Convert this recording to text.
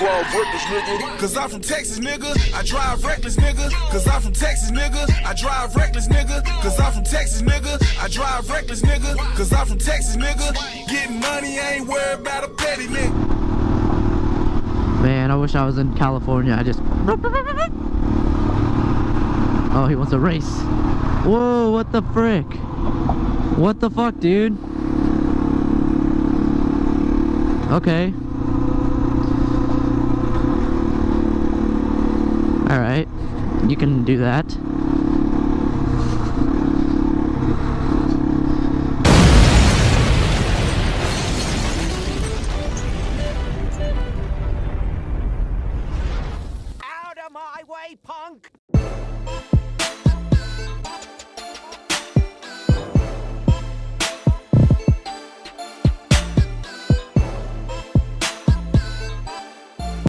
drive reckless, nigga. Cause I'm from Texas, nigga. I drive reckless, nigga. Cause I'm from Texas, nigga. I drive reckless, nigga. Cause I'm from Texas, nigga. I drive reckless, nigga. Cause I'm from Texas, nigga. Getting money, I ain't worried about a petty nigga. Man, I wish I was in California. I just... Oh, he wants a race. Whoa, what the frick? What the fuck, dude? Okay. Alright. You can do that. Out of my way, punk!